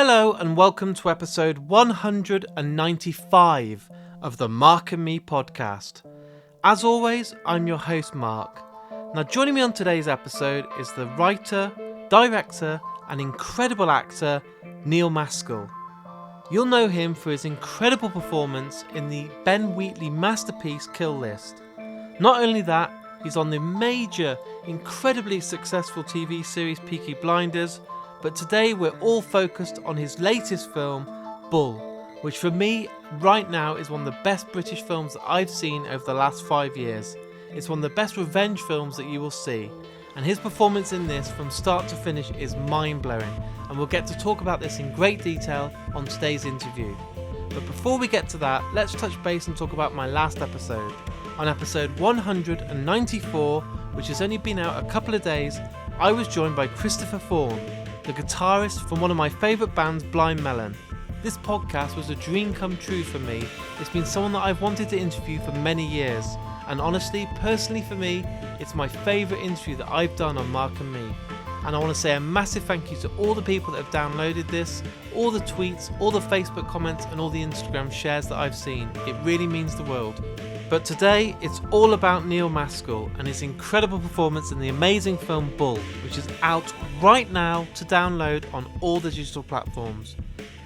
Hello and welcome to episode 195 of the Mark and Me podcast. As always, I'm your host Mark. Now joining me on today's episode is the writer, director and incredible actor Neil Maskell. You'll know him for his incredible performance in the Ben Wheatley masterpiece Kill List. Not only that, he's on the major, incredibly successful TV series Peaky Blinders, but today we're all focused on his latest film, Bull, which for me, right now, is one of the best British films that I've seen over the last 5 years. It's one of the best revenge films that you will see, and his performance in this from start to finish is mind-blowing, and we'll get to talk about this in great detail on today's interview. But before we get to that, let's touch base and talk about my last episode. On episode 194, which has only been out a couple of days, I was joined by Christopher Thorne, the guitarist from one of my favourite bands, Blind Melon. This podcast was a dream come true for me. It's been someone that I've wanted to interview for many years, and honestly, personally for me, it's my favourite interview that I've done on Mark and Me. And I want to say a massive thank you to all the people that have downloaded this, all the tweets, all the Facebook comments and all the Instagram shares that I've seen. It really means the world. But today, it's all about Neil Maskell and his incredible performance in the amazing film Bull, which is out right now to download on all the digital platforms.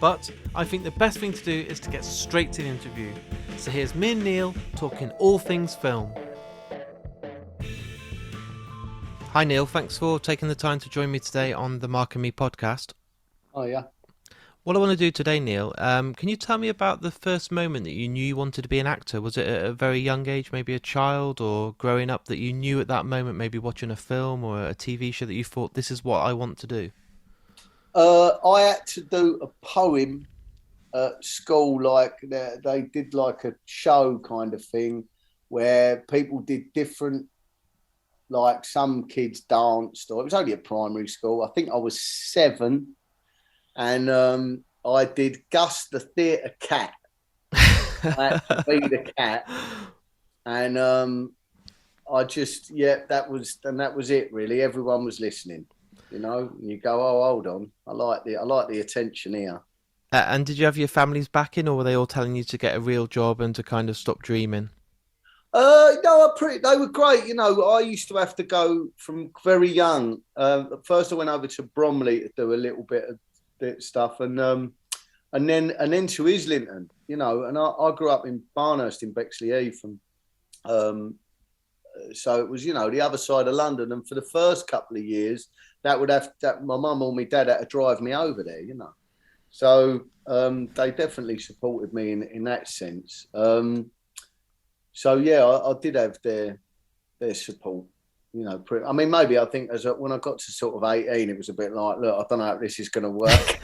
But I think the best thing to do is to get straight to the interview. So here's me and Neil talking all things film. Hi Neil, thanks for taking the time to join me today on the Mark and Me podcast. Oh yeah. What I want to do today, Neil, can you tell me about the first moment that you knew you wanted to be an actor? Was it at a very young age, maybe a child, or growing up that you knew at that moment, maybe watching a film or a TV show that you thought, this is what I want to do? I had to do a poem at school, like they did like a show kind of thing where people did different, like some kids danced, or it was only a primary school. I think I was 7. And I did Gus the theatre cat. I had to be the cat, and I just that was it really. Everyone was listening, and you go, oh, hold on, I like the attention here. And did you have your family's backing, or were they all telling you to get a real job and to kind of stop dreaming? No, they were great. I used to have to go from very young. First, I went over to Bromley to do a little bit of stuff, and then to Islington, and I grew up in Barnhurst in Bexley-Heath, and so it was the other side of London, and for the first couple of years that my mum or my dad had to drive me over there, so they definitely supported me in that sense. So yeah, I did have their support. I mean, maybe I think when I got to sort of 18, it was a bit like, look, I don't know if this is going to work.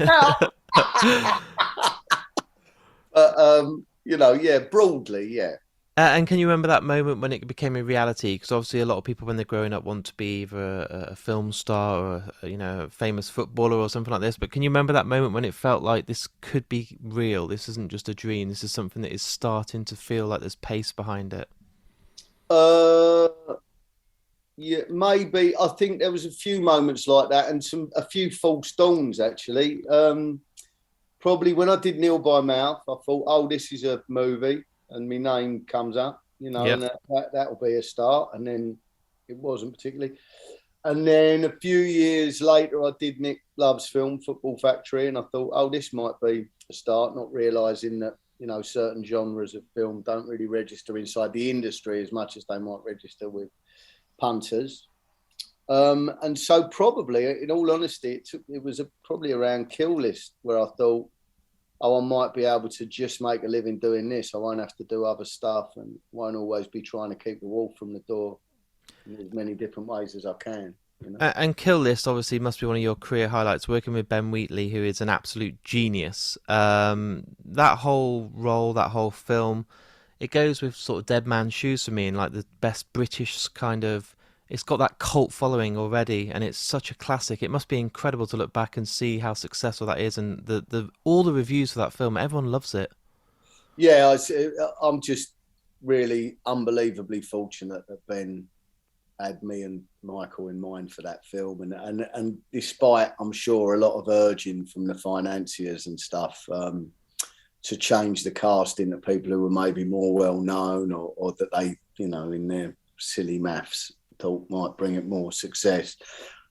But, broadly, yeah. And can you remember that moment when it became a reality? Because obviously a lot of people when they're growing up want to be either a film star or, a famous footballer or something like this. But can you remember that moment when it felt like this could be real? This isn't just a dream. This is something that is starting to feel like there's pace behind it. Yeah, maybe. I think there was a few moments like that, and a few false dawns actually. Probably when I did Neil by Mouth, I thought, oh, this is a movie, and my name comes up, yep. And that'll be a start. And then it wasn't particularly. And then a few years later, I did Nick Love's film Football Factory, and I thought, oh, this might be a start. Not realising that certain genres of film don't really register inside the industry as much as they might register with punters, and so probably, in all honesty, it was probably around Kill List where I thought, oh, I might be able to just make a living doing this. I won't have to do other stuff, and won't always be trying to keep the wolf from the door in as many different ways as I can. And Kill List obviously must be one of your career highlights, working with Ben Wheatley, who is an absolute genius. That whole role, that whole film, it goes with sort of Dead Man's Shoes for me, and like the best British kind of, it's got that cult following already, and it's such a classic. It must be incredible to look back and see how successful that is, and all the reviews for that film, everyone loves it. Yeah, I'm just really unbelievably fortunate that Ben had me and Michael in mind for that film, and despite, I'm sure, a lot of urging from the financiers and stuff to change the casting to people who were maybe more well known, or that they, in their silly maths, thought might bring it more success,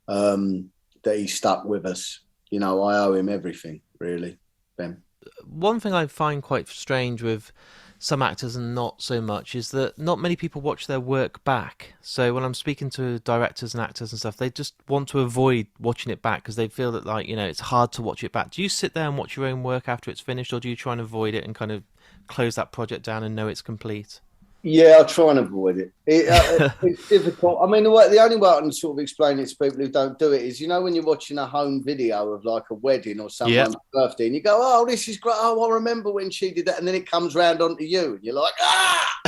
that he stuck with us. I owe him everything, really, Ben. One thing I find quite strange with some actors and not so much is that not many people watch their work back. So when I'm speaking to directors and actors and stuff, they just want to avoid watching it back because they feel that, like, it's hard to watch it back. Do you sit there and watch your own work after it's finished, or do you try and avoid it and kind of close that project down and know it's complete? Yeah, I try and avoid it. It's difficult. I mean, the only way I can sort of explain it to people who don't do it is, when you're watching a home video of like a wedding or someone's birthday, and you go, "Oh, this is great. Oh, I remember when she did that," and then it comes round onto you, and you're like, "Ah!"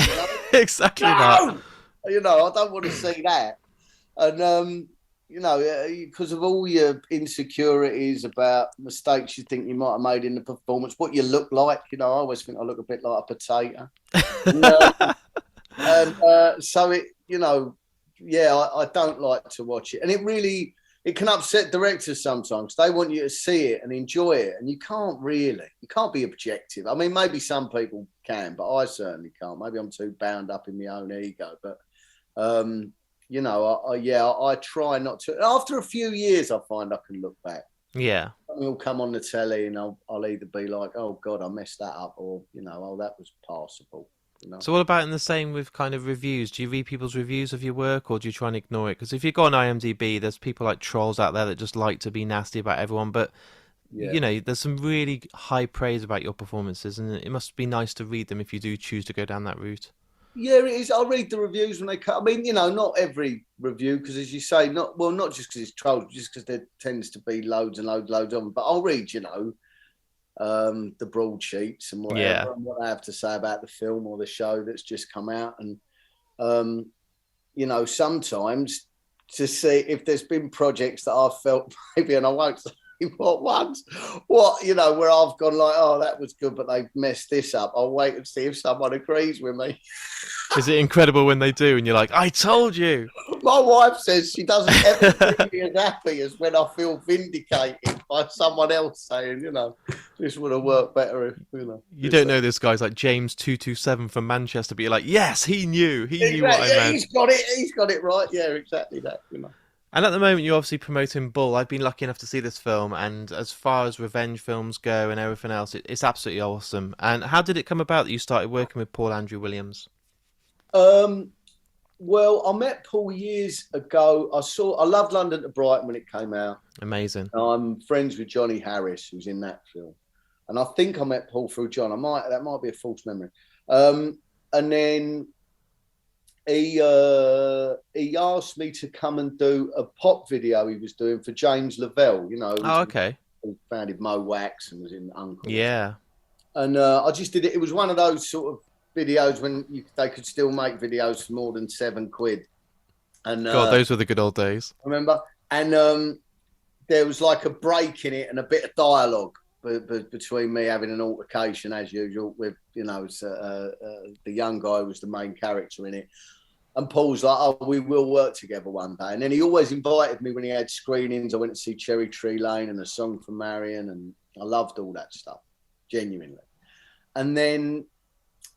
Exactly that. I don't want to see that. And because of all your insecurities about mistakes you think you might have made in the performance, what you look like, I always think I look a bit like a potato. So it, I don't like to watch it, and it can upset directors sometimes. They want you to see it and enjoy it, and you can't be objective. I mean, maybe some people can, but I certainly can't. Maybe I'm too bound up in my own ego, but I try not to. After a few years, I find I can look back. Yeah. Something will come on the telly, and I'll either be like, "Oh God, I messed that up," or "Oh, that was passable." So what about in the same with kind of reviews? Do you read people's reviews of your work, or do you try and ignore it? Because if you go on IMDb, there's people like trolls out there that just like to be nasty about everyone. But, there's some really high praise about your performances, and it must be nice to read them if you do choose to go down that route. Yeah, it is. I'll read the reviews when they come. I mean, not every review, because as you say, not just because it's trolls, just because there tends to be loads and loads of them. But I'll read, the broadsheets and whatever, and what I have to say about the film or the show that's just come out. And, sometimes to see if there's been projects that I've felt maybe, and I won't say what ones, where I've gone like, "Oh, that was good, but they messed this up." I'll wait and see if someone agrees with me. Is it incredible when they do and you're like, "I told you"? My wife says she doesn't ever make me as happy as when I feel vindicated by someone else saying, this would have worked better if, You don't know this guy's like James 227 from Manchester, but you're like, "Yes, he knew what I meant." He's got it right. Yeah, exactly that, And at the moment, you're obviously promoting Bull. I've been lucky enough to see this film, and as far as revenge films go and everything else, it's absolutely awesome. And how did it come about that you started working with Paul Andrew Williams? Well, I met Paul years ago. I loved London to Brighton when it came out. Amazing. I'm friends with Johnny Harris, who's in that film, and I think I met Paul through John. That might be a false memory. And then he asked me to come and do a pop video he was doing for James Lavelle. Okay. Who founded Mo Wax and was in Uncle. Yeah. And I just did it. It was one of those sort of videos when they could still make videos for more than £7. And God, those were the good old days. Remember? And there was like a break in it and a bit of dialogue between me having an altercation as usual with, the young guy who was the main character in it. And Paul's like, "Oh, we will work together one day." And then he always invited me when he had screenings. I went to see Cherry Tree Lane and A Song for Marion, and I loved all that stuff, genuinely. And then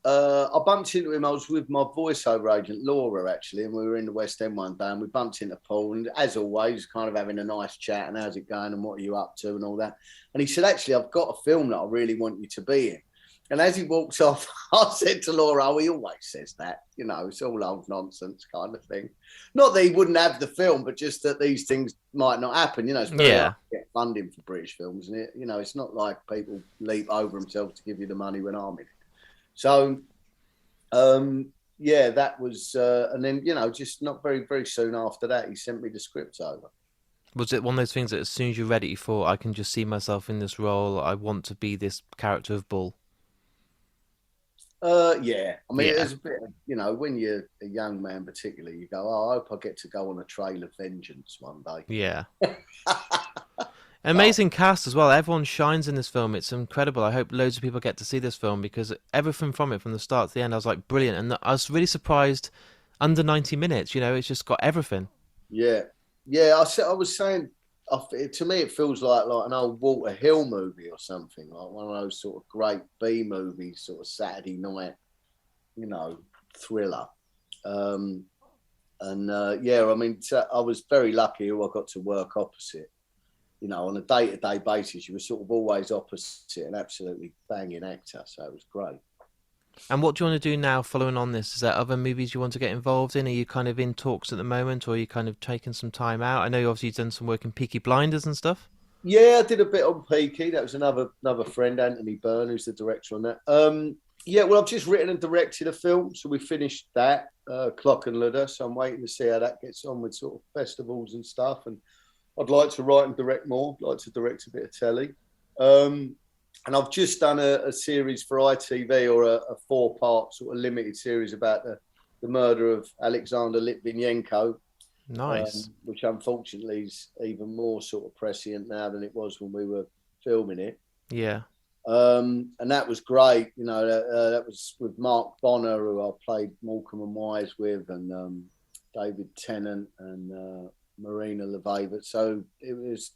I bumped into him. I was with my voiceover agent, Laura, actually, and we were in the West End one day, and we bumped into Paul, and as always, kind of having a nice chat, and how's it going, and what are you up to, and all that. And he said, "Actually, I've got a film that I really want you to be in." And as he walks off, I said to Laura, "Oh, he always says that, it's all old nonsense kind of thing." Not that he wouldn't have the film, but just that these things might not happen. It's very hard to get funding for British films, and it's not like people leap over themselves to give you the money when I'm in it. So, that was, and then, just not very, very soon after that, he sent me the script over. Was it one of those things that as soon as you're ready, you thought, "I can just see myself in this role. I want to be this character of Bull"? Yeah. I mean, there's a bit of, when you're a young man particularly, you go, "Oh, I hope I get to go on a trail of vengeance one day." Yeah. Amazing cast as well. Everyone shines in this film. It's incredible. I hope loads of people get to see this film because everything from it, from the start to the end, I was like, brilliant. And I was really surprised under 90 minutes. You know, it's just got everything. Yeah, yeah. I was saying, to me, it feels like an old Walter Hill movie or something, like one of those sort of great B movies, sort of Saturday night, you know, thriller. Um, yeah, I mean, I was very lucky who I got to work opposite. You know, on a day-to-day basis, you were sort of always opposite an absolutely banging actor, so it was great. And what do you want to do now following on this? Is there other movies you want to get involved in? Are you kind of in talks at the moment, or are you kind of taking some time out? I know you obviously done some work in Peaky Blinders and stuff. Yeah, I did a bit on Peaky. That was another friend, Anthony Byrne, who's the director on that. Yeah, well, I've just written and directed a film, so we finished that, Clock and Ludder. So I'm waiting to see how that gets on with sort of festivals and stuff. And I'd like to write and direct more. I'd like to direct a bit of telly. And I've just done a series for ITV, or a 4-part sort of limited series about the murder of Alexander Litvinenko. Nice. Which unfortunately is even more sort of prescient now than it was when we were filming it. Yeah. And that was great. You know, that was with Mark Bonner, who I played Morecambe and Wise with, and David Tennant and Marina Leveva. So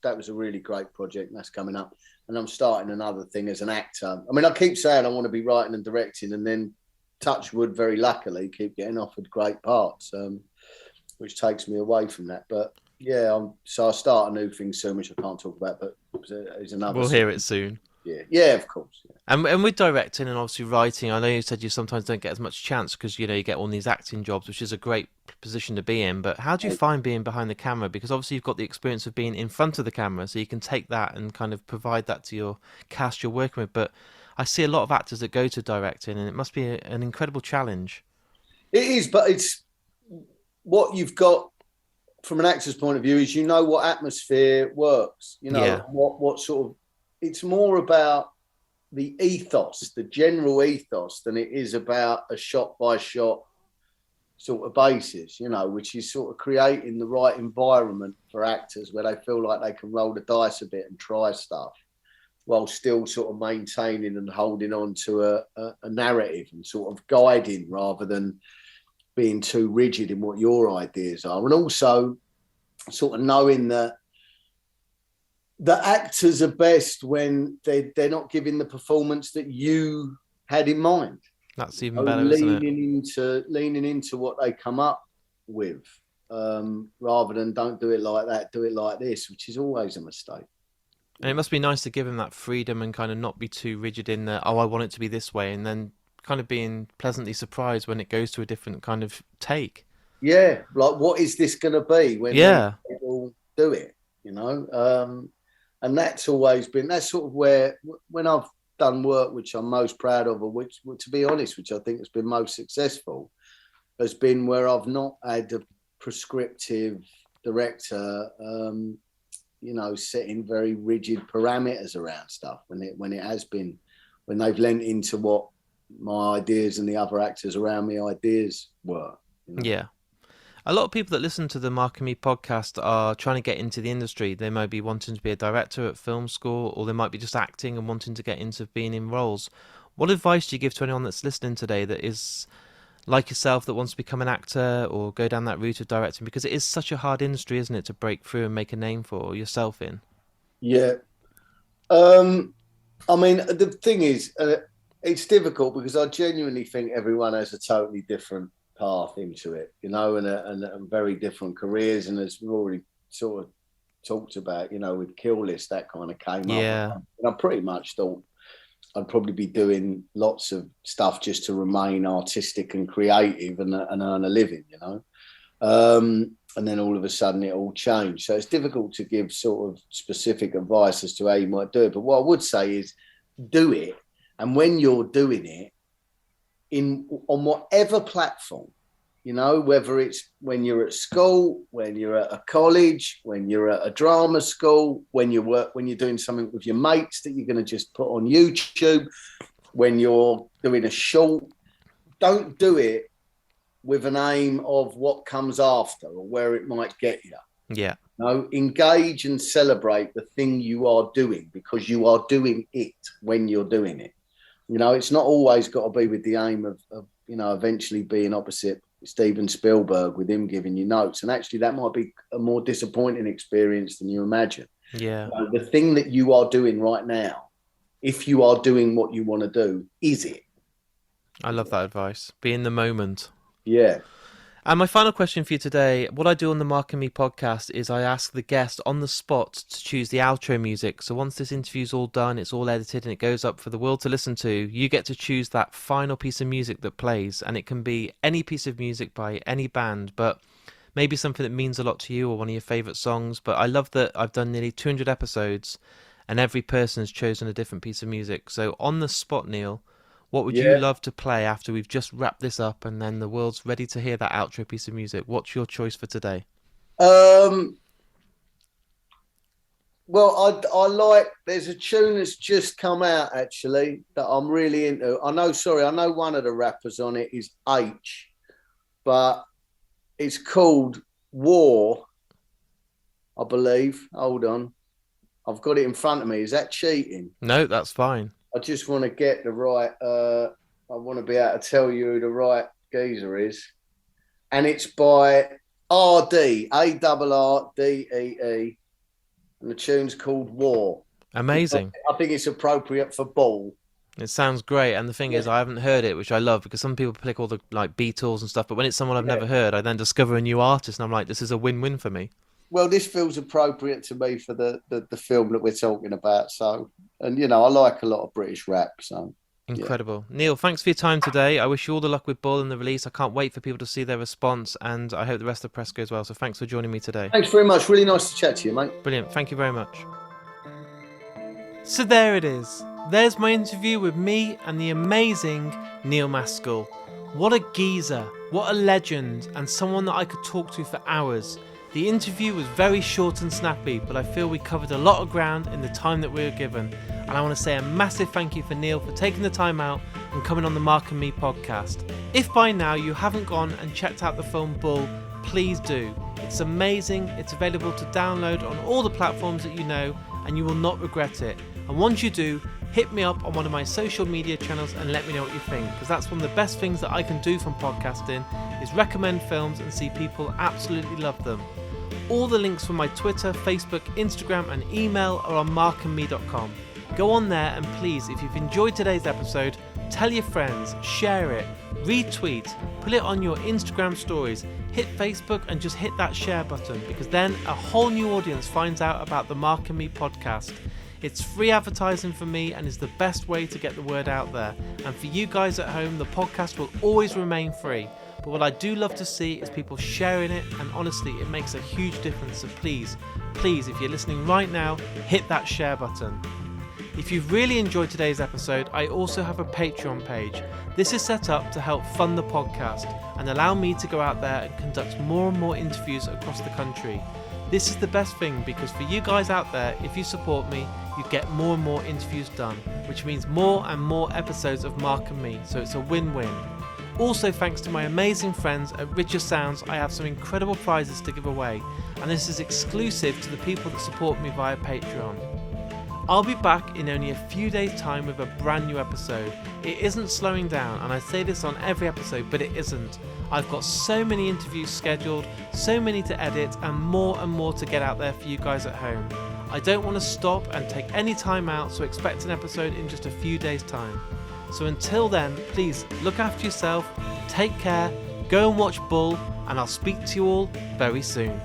that was a really great project, and that's coming up. And I'm starting another thing as an actor. I mean, I keep saying I want to be writing and directing, and then touch wood, very luckily, keep getting offered great parts. Which takes me away from that. But yeah, so I'll start a new thing soon, which I can't talk about, but it's another. We'll hear it soon. Yeah, of course. Yeah. And with directing and obviously writing, I know you said you sometimes don't get as much chance because, you know, you get all these acting jobs, which is a great position to be in. But how do you find being behind the camera? Because obviously you've got the experience of being in front of the camera, so you can take that and kind of provide that to your cast you're working with. But I see a lot of actors that go to directing, and it must be an incredible challenge. It is, but it's what you've got from an actor's point of view is, you know, what atmosphere works. You know, Yeah. what sort of. It's more about the ethos, the general ethos, than it is about a shot by shot sort of basis, you know, which is sort of creating the right environment for actors where they feel like they can roll the dice a bit and try stuff while still sort of maintaining and holding on to a narrative and sort of guiding rather than being too rigid in what your ideas are. And also sort of knowing that the actors are best when they're not giving the performance that you had in mind. That's even better, isn't it? Leaning into what they come up with, rather than don't do it like that, do it like this, which is always a mistake. And it must be nice to give him that freedom and kind of not be too rigid in the, oh, I want it to be this way, and then kind of being pleasantly surprised when it goes to a different kind of take. Yeah, like what is this going to be when people do it, you know? And that's always been, that's sort of where, when I've done work which I'm most proud of, or which, to be honest, which I think has been most successful, has been where I've not had a prescriptive director, you know, setting very rigid parameters around stuff. When it has been, when they've lent into what my ideas and the other actors around me ideas were. You know? Yeah. A lot of people that listen to the Mark and Me podcast are trying to get into the industry. They might be wanting to be a director at film school, or they might be just acting and wanting to get into being in roles. What advice do you give to anyone that's listening today that is like yourself, that wants to become an actor or go down that route of directing? Because it is such a hard industry, isn't it, to break through and make a name for yourself in? Yeah. I mean, the thing is, it's difficult because I genuinely think everyone has a totally different path into it, you know, and very different careers. And as we've already sort of talked about, you know, with Kill List, that kind of came up. And I pretty much thought I'd probably be doing lots of stuff just to remain artistic and creative and earn a living, you know. And then all of a sudden it all changed. So it's difficult to give sort of specific advice as to how you might do it. But what I would say is do it. And when you're doing it, on whatever platform, you know, whether it's when you're at school, when you're at a college, when you're at a drama school, when you're doing something with your mates that you're going to just put on YouTube, when you're doing a short, don't do it with an aim of what comes after or where it might get you. Yeah. No, engage and celebrate the thing you are doing, because you are doing it when you're doing it. You know, it's not always got to be with the aim of you know, eventually being opposite Steven Spielberg with him giving you notes. And actually that might be a more disappointing experience than you imagine. Yeah. The thing that you are doing right now, if you are doing what you want to do, is it? I love that advice. Be in the moment. Yeah. And my final question for you today, what I do on the Mark and Me podcast is I ask the guest on the spot to choose the outro music. So once this interview's all done, it's all edited and it goes up for the world to listen to, you get to choose that final piece of music that plays. And it can be any piece of music by any band, but maybe something that means a lot to you or one of your favourite songs. But I love that I've done nearly 200 episodes and every person has chosen a different piece of music. So on the spot, Neil, what would you love to play after we've just wrapped this up and then the world's ready to hear that outro piece of music? What's your choice for today? Well, I like, there's a tune that's just come out actually that I'm really into. I know one of the rappers on it is H, but it's called War, I believe. Hold on. I've got it in front of me. Is that cheating? No, that's fine. I just want to get the right, I want to be able to tell you who the right geezer is. And it's by R.D., A-R-R-D-E-E. And the tune's called War. Amazing. I think it's appropriate for ball. It sounds great. And the thing is, I haven't heard it, which I love, because some people pick all the like Beatles and stuff, but when it's someone I've never heard, I then discover a new artist and I'm like, this is a win-win for me. Well, this feels appropriate to me for the film that we're talking about. So, and you know, I like a lot of British rap. So incredible. Yeah. Neil, thanks for your time today. I wish you all the luck with Bull and the release. I can't wait for people to see their response, and I hope the rest of the press goes well. So thanks for joining me today. Thanks very much. Really nice to chat to you, mate. Brilliant. Thank you very much. So there it is. There's my interview with me and the amazing Neil Maskell. What a geezer, what a legend, and someone that I could talk to for hours. The interview was very short and snappy, but I feel we covered a lot of ground in the time that we were given. And I want to say a massive thank you for Neil for taking the time out and coming on the Mark and Me podcast. If by now you haven't gone and checked out the film Bull, please do. It's amazing, it's available to download on all the platforms that you know, and you will not regret it. And once you do, hit me up on one of my social media channels and let me know what you think, because that's one of the best things that I can do from podcasting, is recommend films and see people absolutely love them. All the links from my Twitter, Facebook, Instagram and email are on markandme.com. Go on there and please, if you've enjoyed today's episode, tell your friends, share it, retweet, put it on your Instagram stories, hit Facebook and just hit that share button, because then a whole new audience finds out about the Mark and Me podcast. It's free advertising for me and is the best way to get the word out there. And for you guys at home, the podcast will always remain free. But what I do love to see is people sharing it, and honestly, it makes a huge difference. So please, if you're listening right now, hit that share button. If you've really enjoyed today's episode, I also have a Patreon page. This is set up to help fund the podcast and allow me to go out there and conduct more and more interviews across the country. This is the best thing, because for you guys out there, if you support me, you get more and more interviews done, which means more and more episodes of Mark and Me, so it's a win-win. Also, thanks to my amazing friends at Richer Sounds, I have some incredible prizes to give away, and this is exclusive to the people that support me via Patreon. I'll be back in only a few days' time with a brand new episode. It isn't slowing down, and I say this on every episode, but it isn't. I've got so many interviews scheduled, so many to edit, and more to get out there for you guys at home. I don't want to stop and take any time out, so expect an episode in just a few days' time. So until then, please look after yourself, take care, go and watch Bull, and I'll speak to you all very soon.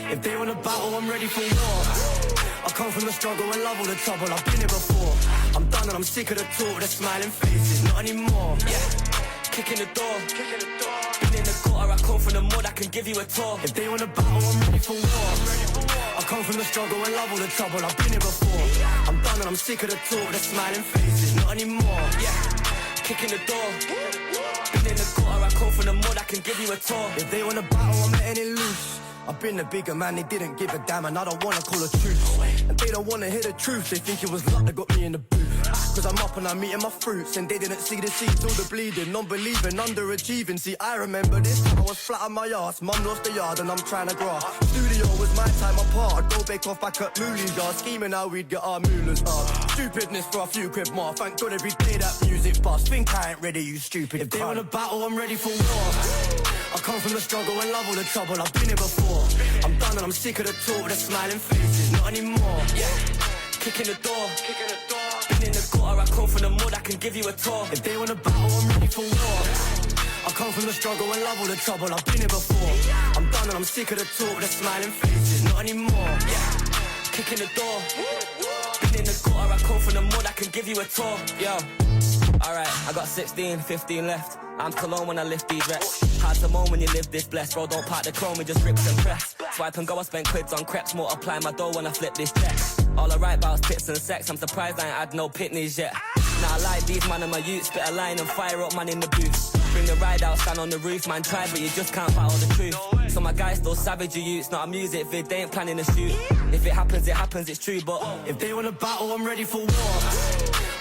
If they want a battle, I'm ready for war. I come from the struggle and love all the trouble. I've been here before. I'm done and I'm sick of the talk. The smiling faces, not anymore. Yeah, kicking the door. Been in the gutter, I come from the mud. I can give you a tour. If they want a battle, I'm ready for war. I come from the struggle and love all the trouble. I've been here before. I'm done and I'm sick of the talk. The smiling faces, not anymore. Yeah, kicking the door. Been in the gutter, I come from the mud. I can give you a tour. If they want a battle, I'm letting it loose. I've been the bigger man, they didn't give a damn, and I don't wanna call a truce. And they don't wanna hear the truth, they think it was luck that got me in the booth. Cause I'm up and I'm eating my fruits, and they didn't see the seeds or the bleeding. Non-believing, underachieving. See, I remember this time I was flat on my ass. Mum lost the yard and I'm trying to grass. Studio was my time apart. I'd go bake off back at Mooley's yard, scheming how we'd get our moolahs. Stupidness for a few quid more. Thank God every day that music bust. Think I ain't ready, you stupid. If they want a battle, I'm ready for war. I come from the struggle and love all the trouble. I've been here before. I'm done and I'm sick of the talk, the smiling faces. Not anymore. Yeah. Kicking the door. Been in the gutter, I come from the mud, I can give you a tour. If they want a battle, I'm ready for war. I come from the struggle and love all the trouble. I've been here before. I'm done and I'm sick of the talk, the smiling faces. Not anymore. Yeah. Kicking the door. Been in the gutter, I come from the mud, I can give you a tour. Yo. Alright, I got 16, 15 left. I'm cologne when I lift these reps. Hard to moan when you live this blessed. Bro, don't park the chrome, it just rips and press. Swipe and go, I spend quids on crepes. Multiply my dough when I flip this check. All I write about is tits and sex. I'm surprised I ain't had no pitneys yet. Now I like these man and my youth. Spit a line and fire up man in the booth. Bring the ride out, stand on the roof. Man try but you just can't battle the truth. So my guys still savage you, it's not a music vid. They ain't planning to shoot. If it happens, it's true. But if they want a battle, I'm ready for war.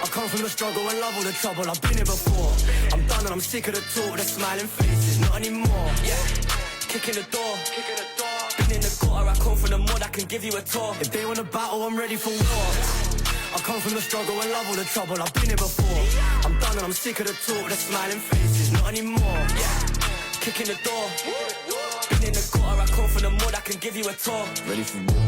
I come from the struggle and love all the trouble. I've been here before. I'm done and I'm sick of the talk, the smiling faces. Not anymore. Yeah. Kicking the door. Been in the gutter, I come from the mud, I can give you a tour. If they want a battle, I'm ready for war. I come from the struggle and love all the trouble. I've been here before. I'm done and I'm sick of the talk, the smiling faces. Not anymore. Yeah. Kicking the door. Been in the gutter, I come from the mud, I can give you a tour. Ready for war.